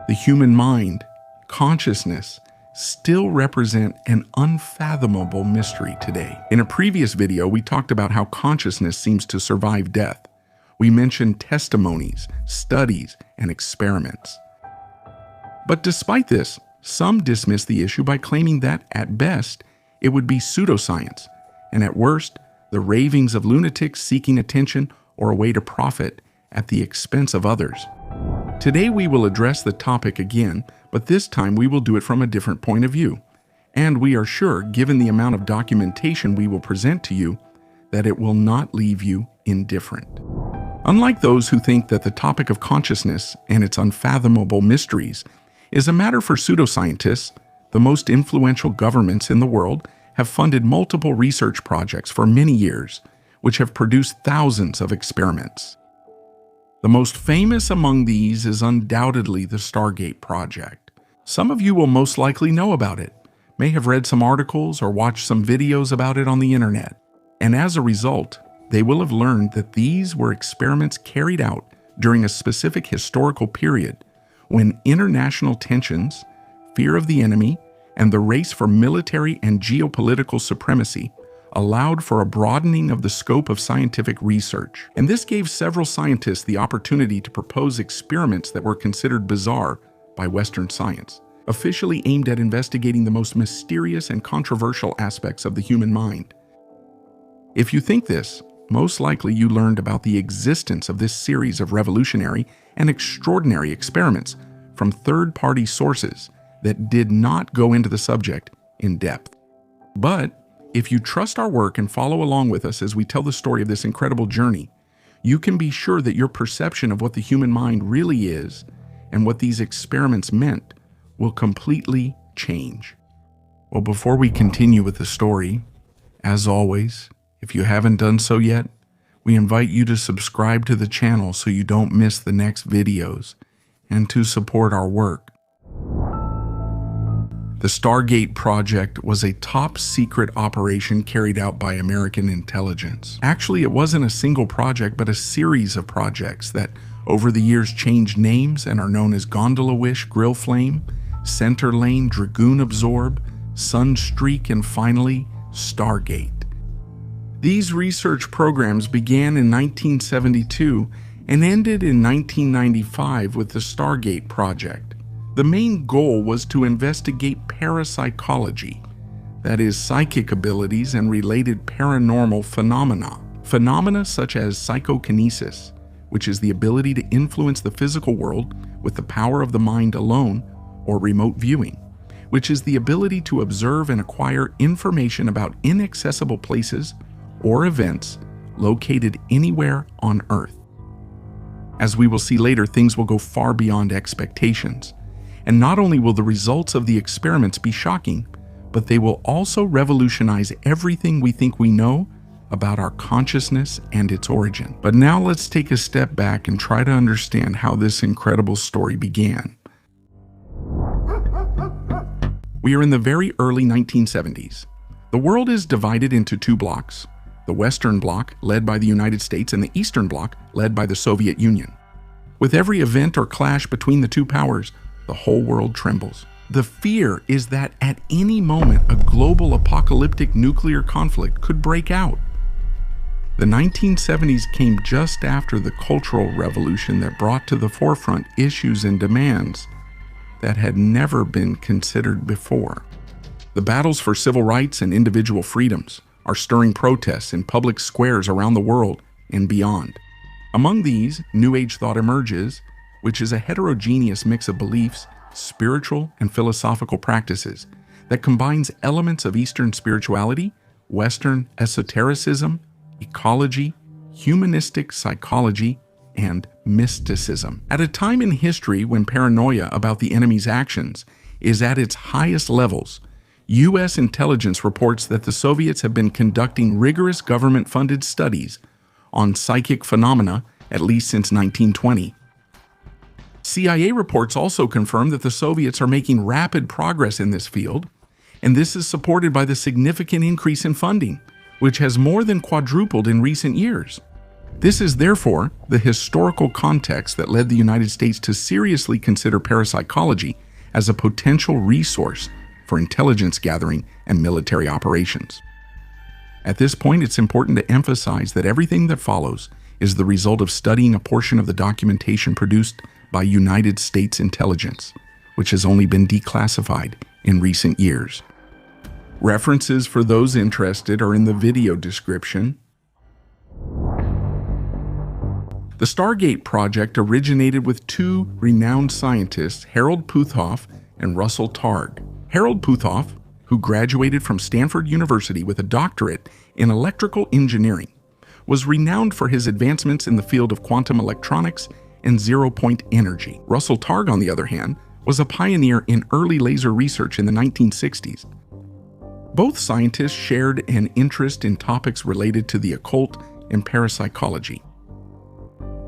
the human mind, consciousness, still represent an unfathomable mystery today. In a previous video, we talked about how consciousness seems to survive death. We mentioned testimonies, studies, and experiments. But despite this, some dismiss the issue by claiming that, at best, it would be pseudoscience, and at worst, the ravings of lunatics seeking attention or a way to profit at the expense of others. Today we will address the topic again, but this time we will do it from a different point of view. And we are sure, given the amount of documentation we will present to you, that it will not leave you indifferent. Unlike those who think that the topic of consciousness and its unfathomable mysteries is a matter for pseudoscientists, the most influential governments in the world have funded multiple research projects for many years, which have produced thousands of experiments. The most famous among these is undoubtedly the Stargate project. Some of you will most likely know about it, may have read some articles or watched some videos about it on the internet, and as a result, they will have learned that these were experiments carried out during a specific historical period when international tensions, fear of the enemy, and the race for military and geopolitical supremacy allowed for a broadening of the scope of scientific research. And this gave several scientists the opportunity to propose experiments that were considered bizarre by Western science, officially aimed at investigating the most mysterious and controversial aspects of the human mind. If you think this, most likely you learned about the existence of this series of revolutionary and extraordinary experiments from third-party sources that did not go into the subject in depth. But if you trust our work and follow along with us as we tell the story of this incredible journey, you can be sure that your perception of what the human mind really is and what these experiments meant will completely change. Well, before we continue with the story, as always, if you haven't done so yet, we invite you to subscribe to the channel so you don't miss the next videos and to support our work. The Stargate project was a top-secret operation carried out by American intelligence. Actually, it wasn't a single project, but a series of projects that over the years changed names and are known as Gondola Wish, Grill Flame, Center Lane, Dragoon Absorb, Sunstreak, and finally, Stargate. These research programs began in 1972 and ended in 1995 with the Stargate project. The main goal was to investigate parapsychology, that is, psychic abilities and related paranormal phenomena. Phenomena such as psychokinesis, which is the ability to influence the physical world with the power of the mind alone, or remote viewing, which is the ability to observe and acquire information about inaccessible places or events located anywhere on Earth. As we will see later, things will go far beyond expectations. And not only will the results of the experiments be shocking, but they will also revolutionize everything we think we know about our consciousness and its origin. But now let's take a step back and try to understand how this incredible story began. We are in the very early 1970s. The world is divided into two blocks: the Western Bloc, led by the United States, and the Eastern Bloc, led by the Soviet Union. With every event or clash between the two powers, the whole world trembles. The fear is that at any moment a global apocalyptic nuclear conflict could break out. The 1970s came just after the Cultural Revolution that brought to the forefront issues and demands that had never been considered before. The battles for civil rights and individual freedoms are stirring protests in public squares around the world and beyond. Among these, New Age thought emerges, which is a heterogeneous mix of beliefs, spiritual and philosophical practices that combines elements of Eastern spirituality, Western esotericism, ecology, humanistic psychology, and mysticism. At a time in history when paranoia about the enemy's actions is at its highest levels, U.S. intelligence reports that the Soviets have been conducting rigorous government-funded studies on psychic phenomena at least since 1920. CIA reports also confirm that the Soviets are making rapid progress in this field, and this is supported by the significant increase in funding, which has more than quadrupled in recent years. This is therefore the historical context that led the United States to seriously consider parapsychology as a potential resource for intelligence gathering and military operations. At this point, it's important to emphasize that everything that follows is the result of studying a portion of the documentation produced by United States intelligence, which has only been declassified in recent years. References for those interested are in the video description. The Stargate project originated with two renowned scientists, Harold Puthoff and Russell Targ. Harold Puthoff, who graduated from Stanford University with a doctorate in electrical engineering, was renowned for his advancements in the field of quantum electronics and zero-point energy. Russell Targ, on the other hand, was a pioneer in early laser research in the 1960s. Both scientists shared an interest in topics related to the occult and parapsychology.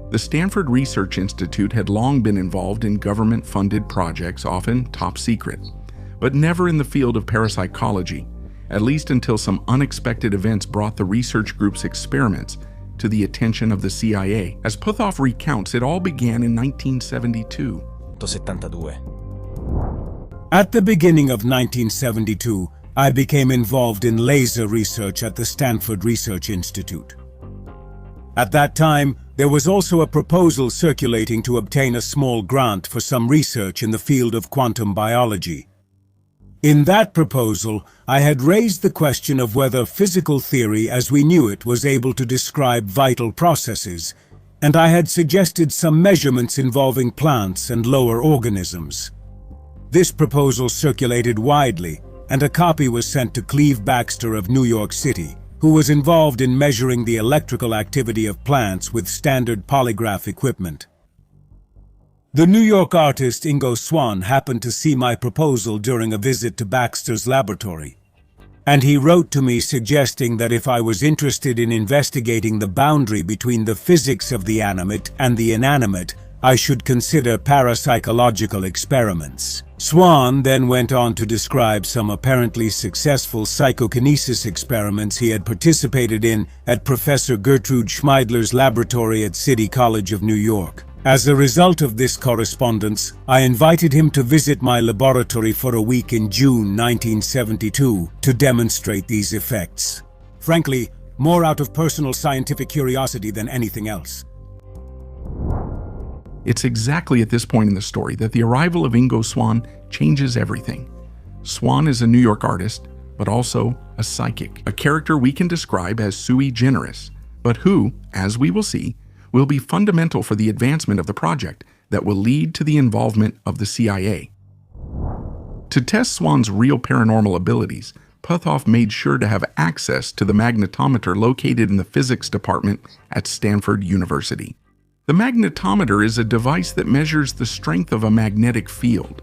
The Stanford Research Institute had long been involved in government-funded projects, often top secret, but never in the field of parapsychology, at least until some unexpected events brought the research group's experiments to the attention of the CIA. As Puthoff recounts, it all began in 1972. At the beginning of 1972, I became involved in laser research at the Stanford Research Institute. At that time, there was also a proposal circulating to obtain a small grant for some research in the field of quantum biology. In that proposal, I had raised the question of whether physical theory as we knew it was able to describe vital processes, and I had suggested some measurements involving plants and lower organisms. This proposal circulated widely, and a copy was sent to Cleve Baxter of New York City, who was involved in measuring the electrical activity of plants with standard polygraph equipment. The New York artist Ingo Swann happened to see my proposal during a visit to Baxter's laboratory, and he wrote to me suggesting that if I was interested in investigating the boundary between the physics of the animate and the inanimate, I should consider parapsychological experiments. Swann then went on to describe some apparently successful psychokinesis experiments he had participated in at Professor Gertrude Schmeidler's laboratory at City College of New York. As a result of this correspondence, I invited him to visit my laboratory for a week in June 1972 to demonstrate these effects. Frankly, more out of personal scientific curiosity than anything else. It's exactly at this point in the story that the arrival of Ingo Swann changes everything. Swann is a New York artist, but also a psychic, a character we can describe as sui generis, but who, as we will see, will be fundamental for the advancement of the project that will lead to the involvement of the CIA. To test Swann's real paranormal abilities, Puthoff made sure to have access to the magnetometer located in the physics department at Stanford University. The magnetometer is a device that measures the strength of a magnetic field.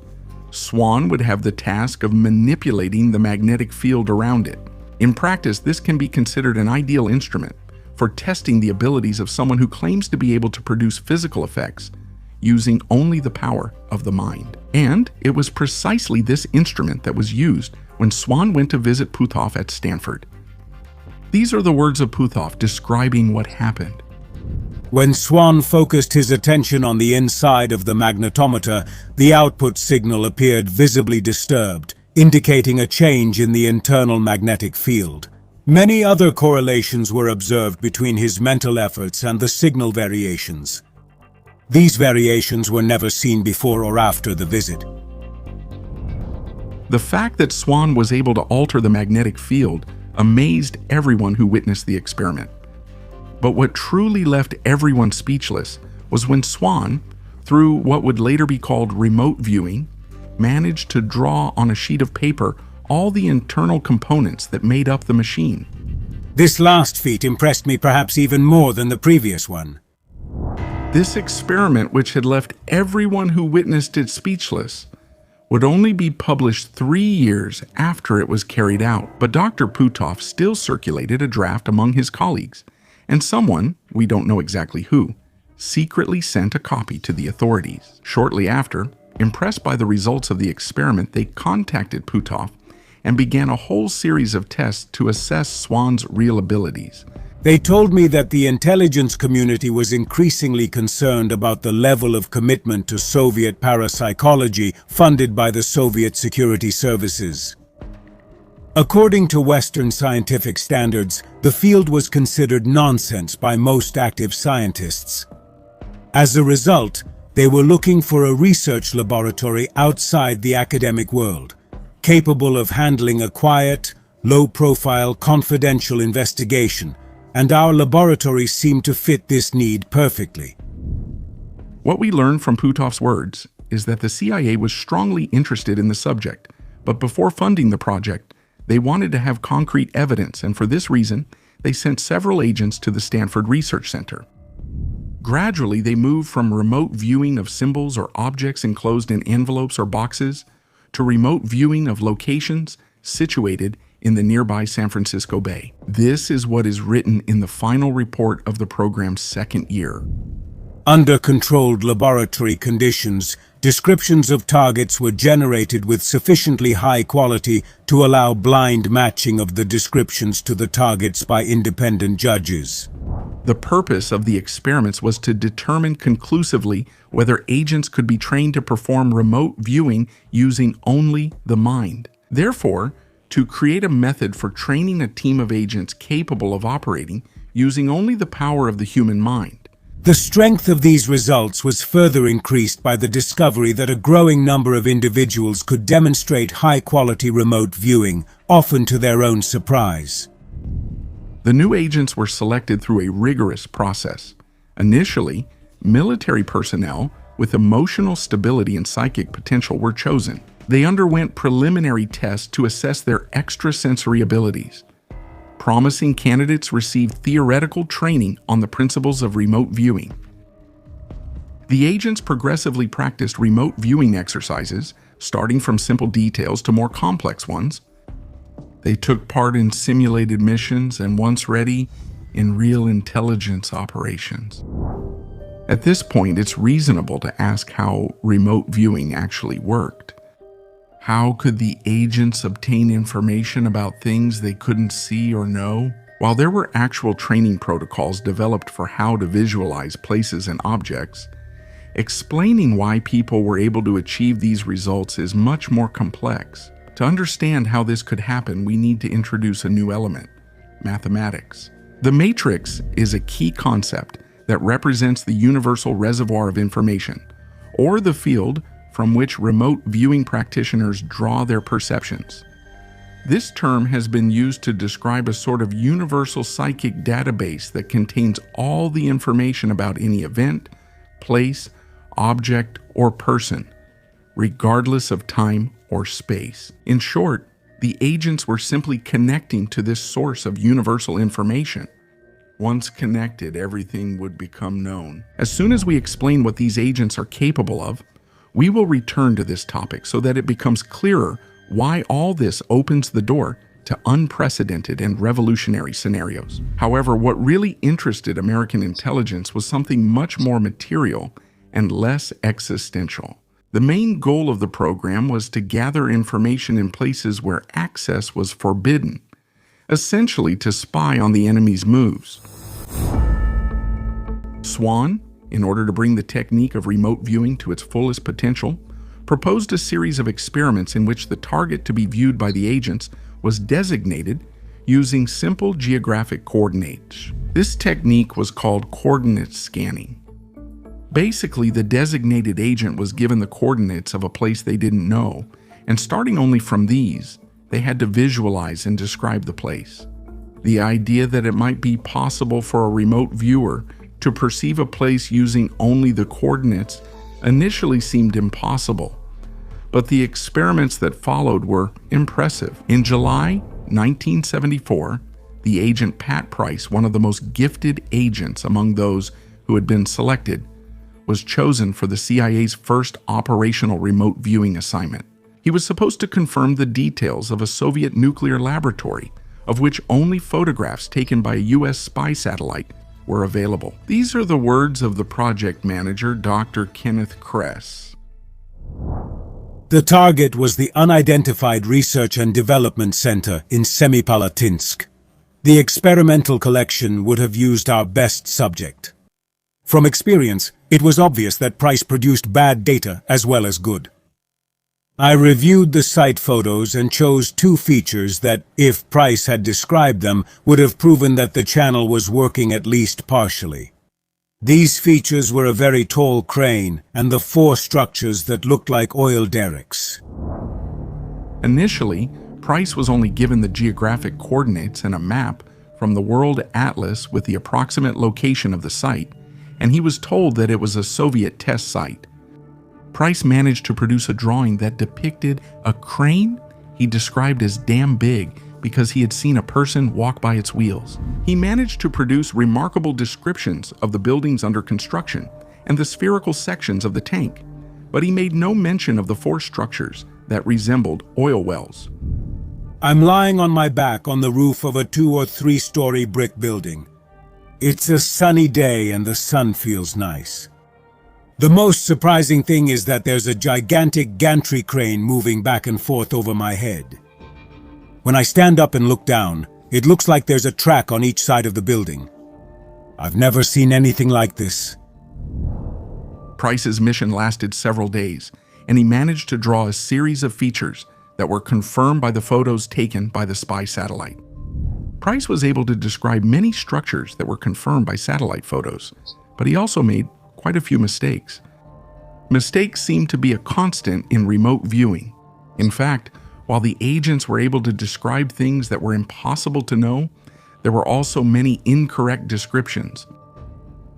Swann would have the task of manipulating the magnetic field around it. In practice, this can be considered an ideal instrument for testing the abilities of someone who claims to be able to produce physical effects using only the power of the mind. And it was precisely this instrument that was used when Swann went to visit Puthoff at Stanford. These are the words of Puthoff describing what happened. When Swann focused his attention on the inside of the magnetometer, the output signal appeared visibly disturbed, indicating a change in the internal magnetic field. Many other correlations were observed between his mental efforts and the signal variations. These variations were never seen before or after the visit. The fact that Swann was able to alter the magnetic field amazed everyone who witnessed the experiment. But what truly left everyone speechless was when Swann, through what would later be called remote viewing, managed to draw on a sheet of paper all the internal components that made up the machine. This last feat impressed me perhaps even more than the previous one. This experiment, which had left everyone who witnessed it speechless, would only be published 3 years after it was carried out. But Dr. Puthoff still circulated a draft among his colleagues, and someone, we don't know exactly who, secretly sent a copy to the authorities. Shortly after, impressed by the results of the experiment, they contacted Puthoff and began a whole series of tests to assess Swann's real abilities. They told me that the intelligence community was increasingly concerned about the level of commitment to Soviet parapsychology funded by the Soviet security services. According to Western scientific standards, the field was considered nonsense by most active scientists. As a result, they were looking for a research laboratory outside the academic world, capable of handling a quiet, low-profile, confidential investigation, and our laboratory seemed to fit this need perfectly. What we learned from Putov's words is that the CIA was strongly interested in the subject, but before funding the project, they wanted to have concrete evidence, and for this reason, they sent several agents to the Stanford Research Center. Gradually, they moved from remote viewing of symbols or objects enclosed in envelopes or boxes to remote viewing of locations situated in the nearby San Francisco Bay. This is what is written in the final report of the program's second year. Under controlled laboratory conditions, descriptions of targets were generated with sufficiently high quality to allow blind matching of the descriptions to the targets by independent judges. The purpose of the experiments was to determine conclusively whether agents could be trained to perform remote viewing using only the mind. Therefore, to create a method for training a team of agents capable of operating using only the power of the human mind. The strength of these results was further increased by the discovery that a growing number of individuals could demonstrate high-quality remote viewing, often to their own surprise. The new agents were selected through a rigorous process. Initially, military personnel with emotional stability and psychic potential were chosen. They underwent preliminary tests to assess their extrasensory abilities. Promising candidates received theoretical training on the principles of remote viewing. The agents progressively practiced remote viewing exercises, starting from simple details to more complex ones. They took part in simulated missions and, once ready, in real intelligence operations. At this point, it's reasonable to ask how remote viewing actually worked. How could the agents obtain information about things they couldn't see or know? While there were actual training protocols developed for how to visualize places and objects, explaining why people were able to achieve these results is much more complex. To understand how this could happen, we need to introduce a new element: mathematics. The matrix is a key concept that represents the universal reservoir of information, or the field from which remote viewing practitioners draw their perceptions. This term has been used to describe a sort of universal psychic database that contains all the information about any event, place, object, or person, regardless of time or space. In short, the agents were simply connecting to this source of universal information. Once connected, everything would become known. As soon as we explain what these agents are capable of, we will return to this topic so that it becomes clearer why all this opens the door to unprecedented and revolutionary scenarios. However, what really interested American intelligence was something much more material and less existential. The main goal of the program was to gather information in places where access was forbidden, essentially to spy on the enemy's moves. Swan, in order to bring the technique of remote viewing to its fullest potential, proposed a series of experiments in which the target to be viewed by the agents was designated using simple geographic coordinates. This technique was called coordinate scanning. Basically, the designated agent was given the coordinates of a place they didn't know, and starting only from these, they had to visualize and describe the place. The idea that it might be possible for a remote viewer to perceive a place using only the coordinates initially seemed impossible, but the experiments that followed were impressive. In July 1974, the agent Pat Price, one of the most gifted agents among those who had been selected, was chosen for the CIA's first operational remote viewing assignment. He was supposed to confirm the details of a Soviet nuclear laboratory, of which only photographs taken by a U.S. spy satellite were available. These are the words of the project manager, Dr. Kenneth Kress. The target was the Unidentified Research and Development Center in Semipalatinsk. The experimental collection would have used our best subject. From experience, it was obvious that Price produced bad data as well as good. I reviewed the site photos and chose two features that, if Price had described them, would have proven that the channel was working at least partially. These features were a very tall crane and the four structures that looked like oil derricks. Initially, Price was only given the geographic coordinates and a map from the World Atlas with the approximate location of the site, and he was told that it was a Soviet test site. Price managed to produce a drawing that depicted a crane he described as damn big because he had seen a person walk by its wheels. He managed to produce remarkable descriptions of the buildings under construction and the spherical sections of the tank, but he made no mention of the four structures that resembled oil wells. I'm lying on my back on the roof of a 2- or 3-story brick building. It's a sunny day and the sun feels nice. The most surprising thing is that there's a gigantic gantry crane moving back and forth over my head. When I stand up and look down, it looks like there's a track on each side of the building. I've never seen anything like this. Price's mission lasted several days, and he managed to draw a series of features that were confirmed by the photos taken by the spy satellite. Price was able to describe many structures that were confirmed by satellite photos, but he also made quite a few mistakes. Mistakes seemed to be a constant in remote viewing. In fact, while the agents were able to describe things that were impossible to know, there were also many incorrect descriptions.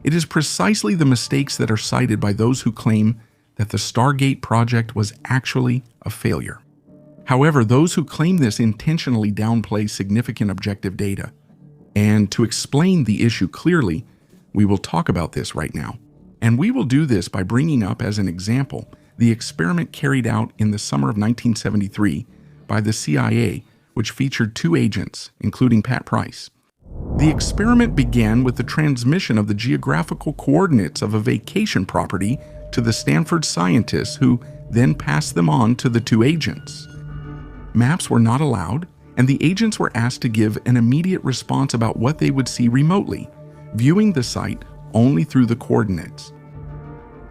It is precisely the mistakes that are cited by those who claim that the Stargate project was actually a failure. However, those who claim this intentionally downplay significant objective data. And to explain the issue clearly, we will talk about this right now. And we will do this by bringing up as an example the experiment carried out in the summer of 1973 by the CIA, which featured two agents, including Pat Price. The experiment began with the transmission of the geographical coordinates of a vacation property to the Stanford scientists, who then passed them on to the two agents. Maps were not allowed, and the agents were asked to give an immediate response about what they would see remotely, viewing the site only through the coordinates.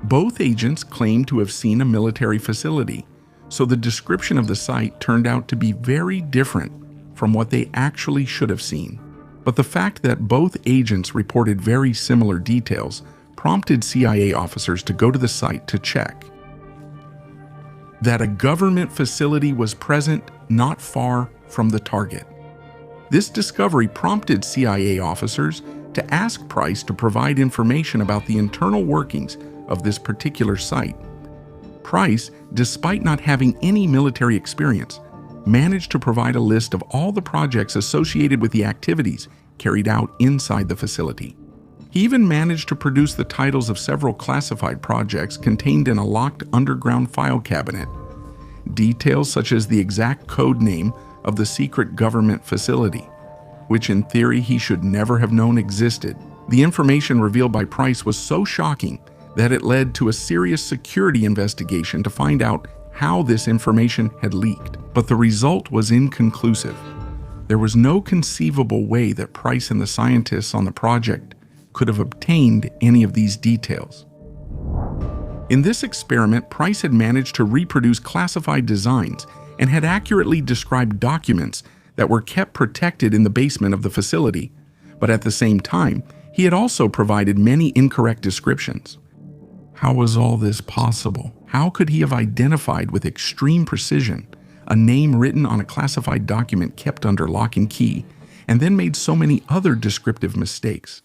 Both agents claimed to have seen a military facility, so the description of the site turned out to be very different from what they actually should have seen. But the fact that both agents reported very similar details prompted CIA officers to go to the site to check that a government facility was present not far from the target. This discovery prompted CIA officers to ask Price to provide information about the internal workings of this particular site. Price, despite not having any military experience, managed to provide a list of all the projects associated with the activities carried out inside the facility. He even managed to produce the titles of several classified projects contained in a locked underground file cabinet. Details such as the exact code name of the secret government facility, which in theory he should never have known existed. The information revealed by Price was so shocking that it led to a serious security investigation to find out how this information had leaked. But the result was inconclusive. There was no conceivable way that Price and the scientists on the project could have obtained any of these details. In this experiment, Price had managed to reproduce classified designs and had accurately described documents that were kept protected in the basement of the facility, but at the same time, he had also provided many incorrect descriptions. How was all this possible? How could he have identified with extreme precision a name written on a classified document kept under lock and key, and then made so many other descriptive mistakes?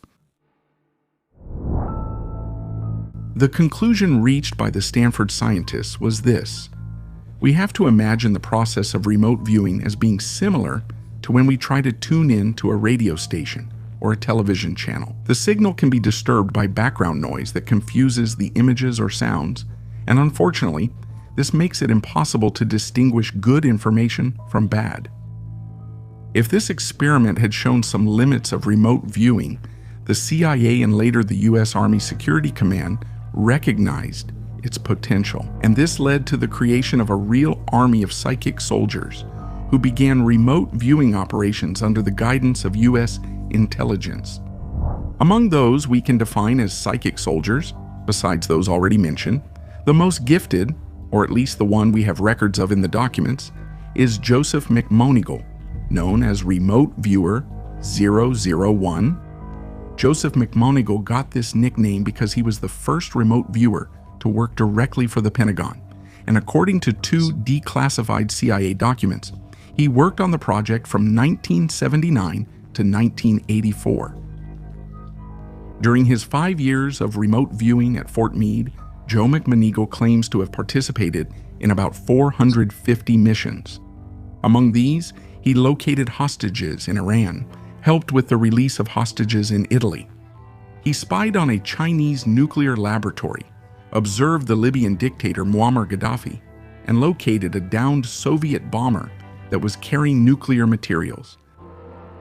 The conclusion reached by the Stanford scientists was this: we have to imagine the process of remote viewing as being similar to when we try to tune in to a radio station or a television channel. The signal can be disturbed by background noise that confuses the images or sounds, and unfortunately, this makes it impossible to distinguish good information from bad. If this experiment had shown some limits of remote viewing, the CIA and later the U.S. Army Security Command recognized its potential, and this led to the creation of a real army of psychic soldiers who began remote viewing operations under the guidance of U.S. intelligence. Among those we can define as psychic soldiers, besides those already mentioned, the most gifted, or at least the one we have records of in the documents, is Joseph McMonigle, known as Remote Viewer 001. Joseph McMonigle got this nickname because he was the first remote viewer to work directly for the Pentagon, and according to two declassified CIA documents, he worked on the project from 1979 to 1984. During his 5 years of remote viewing at Fort Meade, Joe McMonigle claims to have participated in about 450 missions. Among these, he located hostages in Iran, helped with the release of hostages in Italy. He spied on a Chinese nuclear laboratory, observed the Libyan dictator Muammar Gaddafi, and located a downed Soviet bomber that was carrying nuclear materials.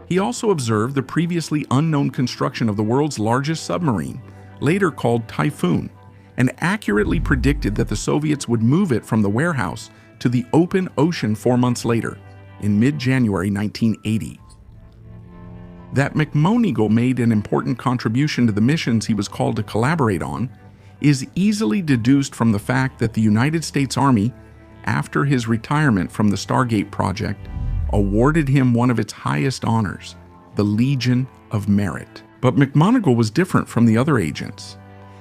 He also observed the previously unknown construction of the world's largest submarine, later called Typhoon, and accurately predicted that the Soviets would move it from the warehouse to the open ocean 4 months later, in mid-January 1980. That McMonigle made an important contribution to the missions he was called to collaborate on is easily deduced from the fact that the United States Army, after his retirement from the Stargate project, awarded him one of its highest honors, the Legion of Merit. But McMonigle was different from the other agents.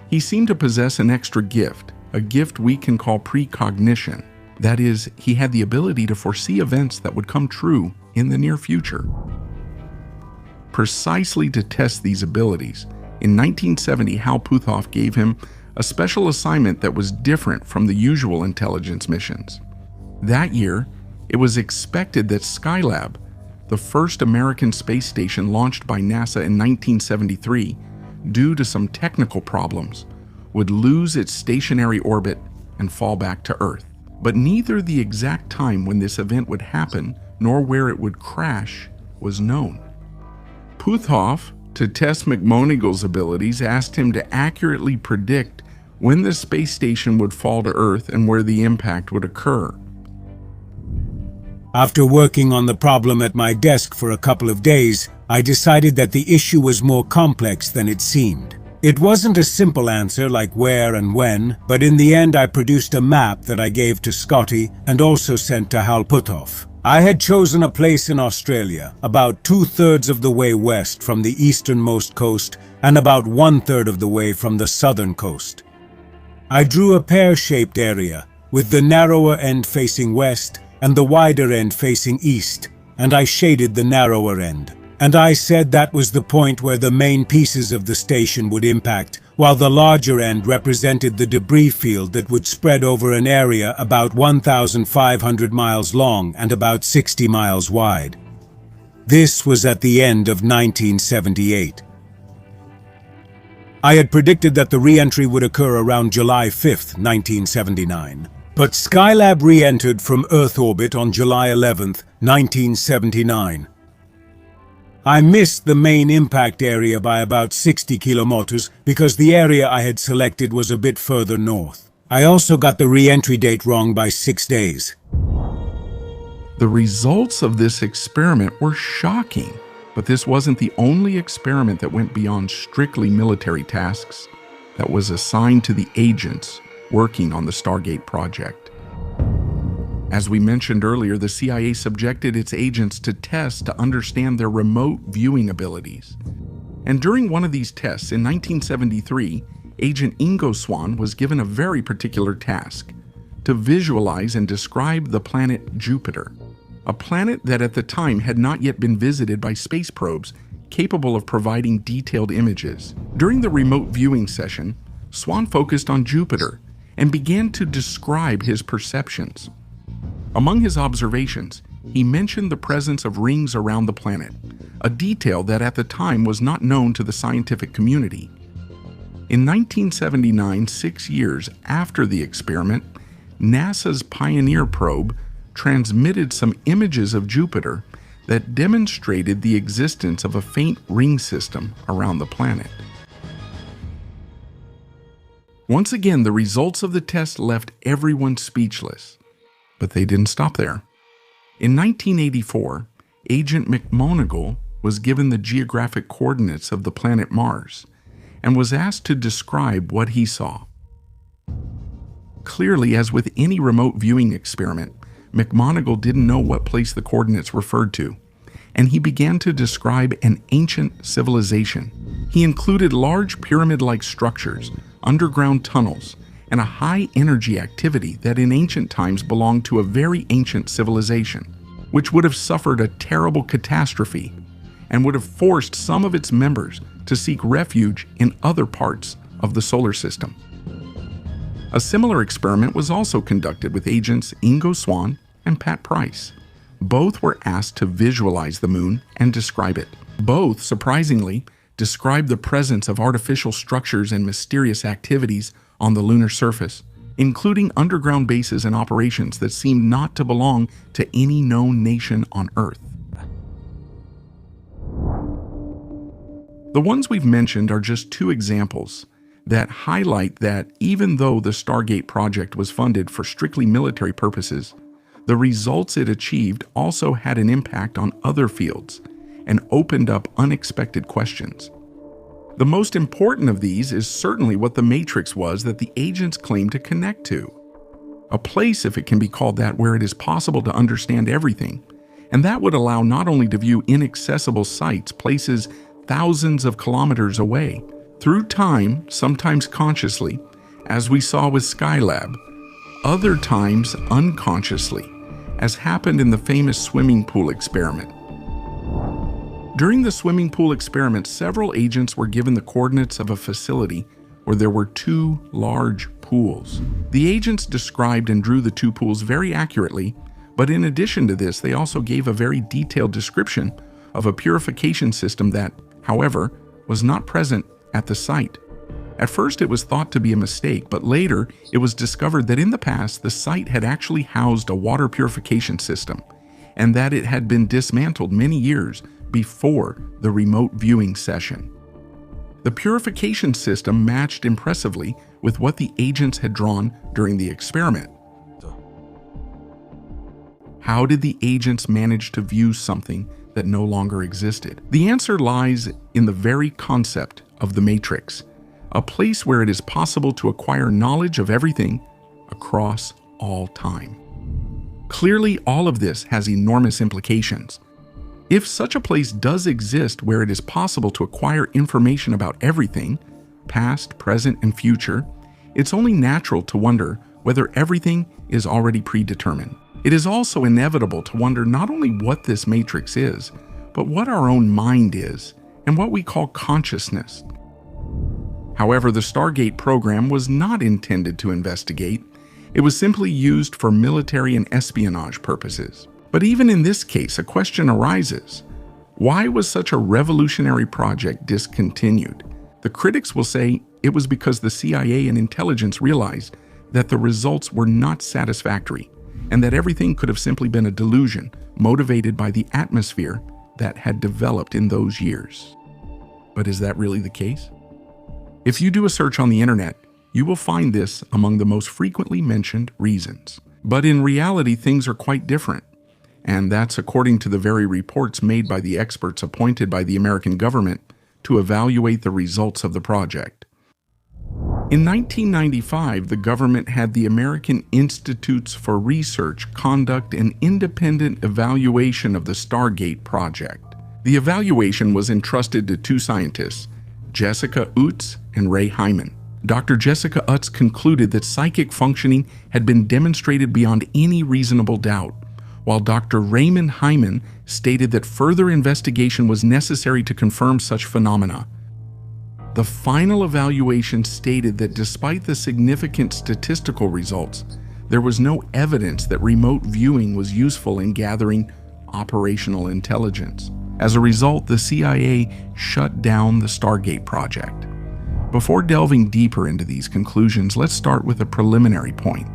He seemed to possess an extra gift, a gift we can call precognition. That is, he had the ability to foresee events that would come true in the near future. Precisely to test these abilities, in 1970, Hal Puthoff gave him a special assignment that was different from the usual intelligence missions. That year, it was expected that Skylab, the first American space station launched by NASA in 1973, due to some technical problems, would lose its stationary orbit and fall back to Earth. But neither the exact time when this event would happen nor where it would crash was known. Puthoff, to test McMonigle's abilities, asked him to accurately predict when the space station would fall to Earth and where the impact would occur. After working on the problem at my desk for a couple of days, I decided that the issue was more complex than it seemed. It wasn't a simple answer like where and when, but in the end I produced a map that I gave to Scotty and also sent to Hal Puthoff. I had chosen a place in Australia, about 2/3 of the way west from the easternmost coast and about 1/3 of the way from the southern coast. I drew a pear-shaped area, with the narrower end facing west and the wider end facing east, and I shaded the narrower end. And I said that was the point where the main pieces of the station would impact, while the larger end represented the debris field that would spread over an area about 1,500 miles long and about 60 miles wide. This was at the end of 1978. I had predicted that the re-entry would occur around July 5th, 1979. But Skylab re-entered from Earth orbit on July 11th, 1979. I missed the main impact area by about 60 kilometers because the area I had selected was a bit further north. I also got the re-entry date wrong by 6 days. The results of this experiment were shocking, but this wasn't the only experiment that went beyond strictly military tasks that was assigned to the agents working on the Stargate project. As we mentioned earlier, the CIA subjected its agents to tests to understand their remote viewing abilities. And during one of these tests in 1973, Agent Ingo Swann was given a very particular task: to visualize and describe the planet Jupiter, a planet that at the time had not yet been visited by space probes capable of providing detailed images. During the remote viewing session, Swann focused on Jupiter and began to describe his perceptions. Among his observations, he mentioned the presence of rings around the planet, a detail that at the time was not known to the scientific community. In 1979, 6 years after the experiment, NASA's Pioneer probe transmitted some images of Jupiter that demonstrated the existence of a faint ring system around the planet. Once again, the results of the test left everyone speechless. But they didn't stop there. In 1984, Agent McMoneagle was given the geographic coordinates of the planet Mars and was asked to describe what he saw. Clearly, as with any remote viewing experiment, McMoneagle didn't know what place the coordinates referred to, and he began to describe an ancient civilization. He included large pyramid-like structures, underground tunnels, and a high-energy activity that in ancient times belonged to a very ancient civilization, which would have suffered a terrible catastrophe and would have forced some of its members to seek refuge in other parts of the solar system. A similar experiment was also conducted with agents Ingo Swann and Pat Price. Both were asked to visualize the moon and describe it. Both, surprisingly, described the presence of artificial structures and mysterious activities on the lunar surface, including underground bases and operations that seemed not to belong to any known nation on Earth. The ones we've mentioned are just two examples that highlight that even though the Stargate project was funded for strictly military purposes, the results it achieved also had an impact on other fields and opened up unexpected questions. The most important of these is certainly what the Matrix was that the agents claimed to connect to. A place, if it can be called that, where it is possible to understand everything, and that would allow not only to view inaccessible sights, places thousands of kilometers away, through time, sometimes consciously, as we saw with Skylab, other times unconsciously, as happened in the famous swimming pool experiment. During the swimming pool experiment, several agents were given the coordinates of a facility where there were two large pools. The agents described and drew the two pools very accurately, but in addition to this, they also gave a very detailed description of a purification system that, however, was not present at the site. At first, it was thought to be a mistake, but later it was discovered that in the past, the site had actually housed a water purification system, and that it had been dismantled many years before the remote viewing session. The purification system matched impressively with what the agents had drawn during the experiment. How did the agents manage to view something that no longer existed? The answer lies in the very concept of the Matrix, a place where it is possible to acquire knowledge of everything across all time. Clearly, all of this has enormous implications. If such a place does exist where it is possible to acquire information about everything, past, present, and future, it's only natural to wonder whether everything is already predetermined. It is also inevitable to wonder not only what this matrix is, but what our own mind is, and what we call consciousness. However, the Stargate program was not intended to investigate. It was simply used for military and espionage purposes. But even in this case, a question arises. Why was such a revolutionary project discontinued? The critics will say it was because the CIA and intelligence realized that the results were not satisfactory, and that everything could have simply been a delusion motivated by the atmosphere that had developed in those years. But is that really the case? If you do a search on the internet, you will find this among the most frequently mentioned reasons. But in reality, things are quite different. And that's according to the very reports made by the experts appointed by the American government to evaluate the results of the project. In 1995, the government had the American Institutes for Research conduct an independent evaluation of the Stargate project. The evaluation was entrusted to two scientists, Jessica Utz and Ray Hyman. Dr. Jessica Utz concluded that psychic functioning had been demonstrated beyond any reasonable doubt, while Dr. Raymond Hyman stated that further investigation was necessary to confirm such phenomena. The final evaluation stated that despite the significant statistical results, there was no evidence that remote viewing was useful in gathering operational intelligence. As a result, the CIA shut down the Stargate project. Before delving deeper into these conclusions, let's start with a preliminary point.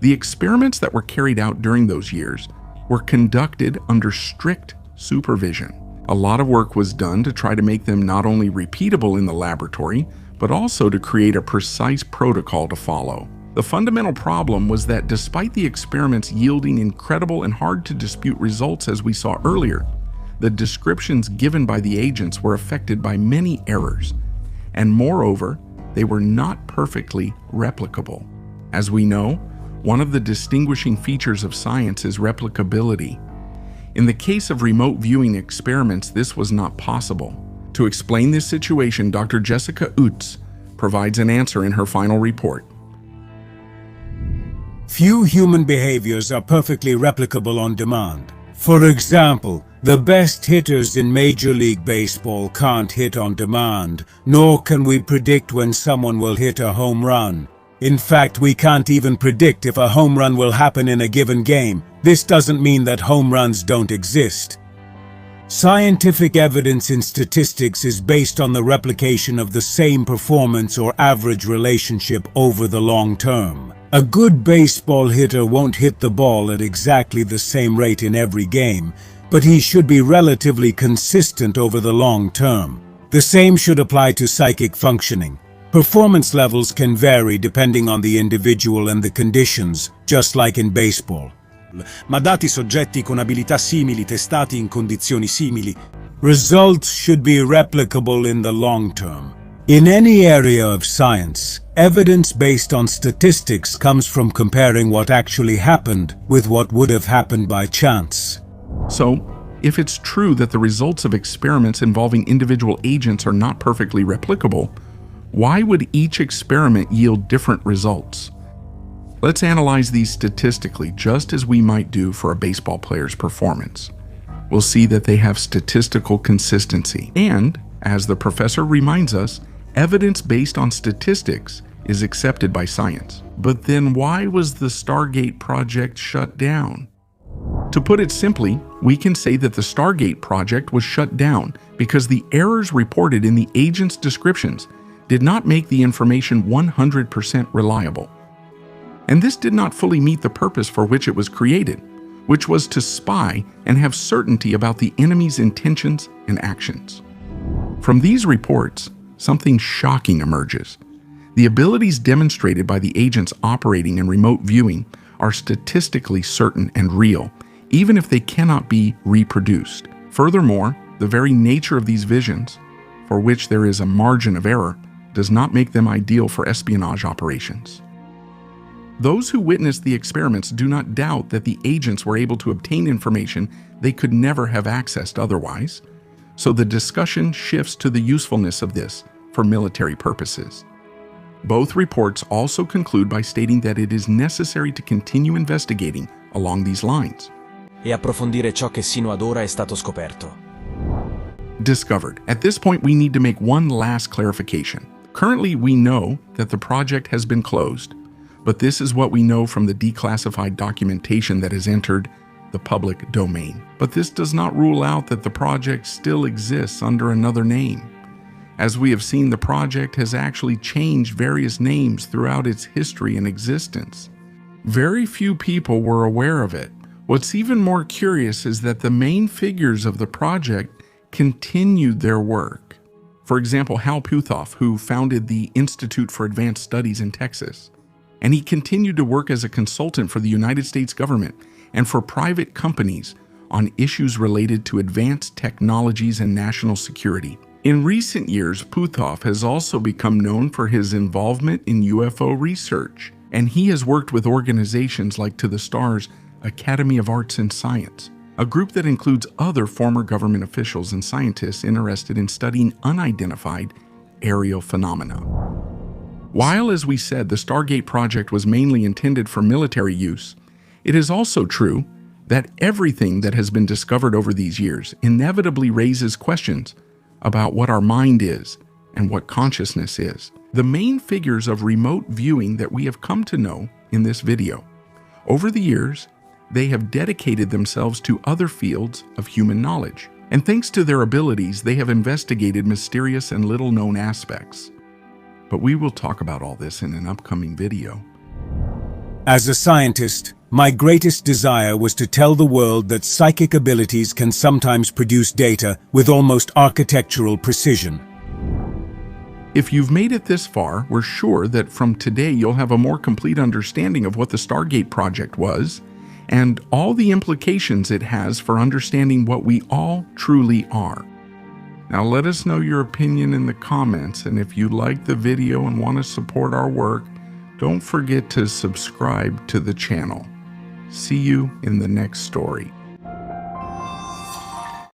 The experiments that were carried out during those years were conducted under strict supervision. A lot of work was done to try to make them not only repeatable in the laboratory, but also to create a precise protocol to follow. The fundamental problem was that despite the experiments yielding incredible and hard-to-dispute results as we saw earlier, the descriptions given by the agents were affected by many errors, and moreover, they were not perfectly replicable. As we know, one of the distinguishing features of science is replicability. In the case of remote viewing experiments, this was not possible. To explain this situation, Dr. Jessica Utz provides an answer in her final report. Few human behaviors are perfectly replicable on demand. For example, the best hitters in Major League Baseball can't hit on demand, nor can we predict when someone will hit a home run. In fact, we can't even predict if a home run will happen in a given game. This doesn't mean that home runs don't exist. Scientific evidence in statistics is based on the replication of the same performance or average relationship over the long term. A good baseball hitter won't hit the ball at exactly the same rate in every game, but he should be relatively consistent over the long term. The same should apply to psychic functioning. Performance levels can vary depending on the individual and the conditions, just like in baseball. Ma dati soggetti con abilità simili testati in condizioni simili. Results should be replicable in the long term. In any area of science, evidence based on statistics comes from comparing what actually happened with what would have happened by chance. So, if it's true that the results of experiments involving individual agents are not perfectly replicable, why would each experiment yield different results? Let's analyze these statistically, just as we might do for a baseball player's performance. We'll see that they have statistical consistency. And, as the professor reminds us, evidence based on statistics is accepted by science. But then why was the Stargate project shut down? To put it simply, we can say that the Stargate project was shut down because the errors reported in the agent's descriptions did not make the information 100% reliable. And this did not fully meet the purpose for which it was created, which was to spy and have certainty about the enemy's intentions and actions. From these reports, something shocking emerges. The abilities demonstrated by the agents operating in remote viewing are statistically certain and real, even if they cannot be reproduced. Furthermore, the very nature of these visions, for which there is a margin of error, does not make them ideal for espionage operations. Those who witnessed the experiments do not doubt that the agents were able to obtain information they could never have accessed otherwise, so the discussion shifts to the usefulness of this for military purposes. Both reports also conclude by stating that it is necessary to continue investigating along these lines. E approfondire ciò che sino ad ora è stato scoperto. Discovered. At this point, we need to make one last clarification. Currently, we know that the project has been closed, but this is what we know from the declassified documentation that has entered the public domain. But this does not rule out that the project still exists under another name. As we have seen, the project has actually changed various names throughout its history and existence. Very few people were aware of it. What's even more curious is that the main figures of the project continued their work. For example, Hal Puthoff, who founded the Institute for Advanced Studies in Texas, and he continued to work as a consultant for the United States government and for private companies on issues related to advanced technologies and national security. In recent years, Puthoff has also become known for his involvement in UFO research, and he has worked with organizations like To the Stars Academy of Arts and Science, a group that includes other former government officials and scientists interested in studying unidentified aerial phenomena. While, as we said, the Stargate project was mainly intended for military use, it is also true that everything that has been discovered over these years inevitably raises questions about what our mind is and what consciousness is. The main figures of remote viewing that we have come to know in this video. Over the years, they have dedicated themselves to other fields of human knowledge, and thanks to their abilities, they have investigated mysterious and little-known aspects. But we will talk about all this in an upcoming video. As a scientist, my greatest desire was to tell the world that psychic abilities can sometimes produce data with almost architectural precision. If you've made it this far, we're sure that from today you'll have a more complete understanding of what the Stargate project was and all the implications it has for understanding what we all truly are. Now let us know your opinion in the comments, and if you like the video and want to support our work, don't forget to subscribe to the channel. See you in the next story.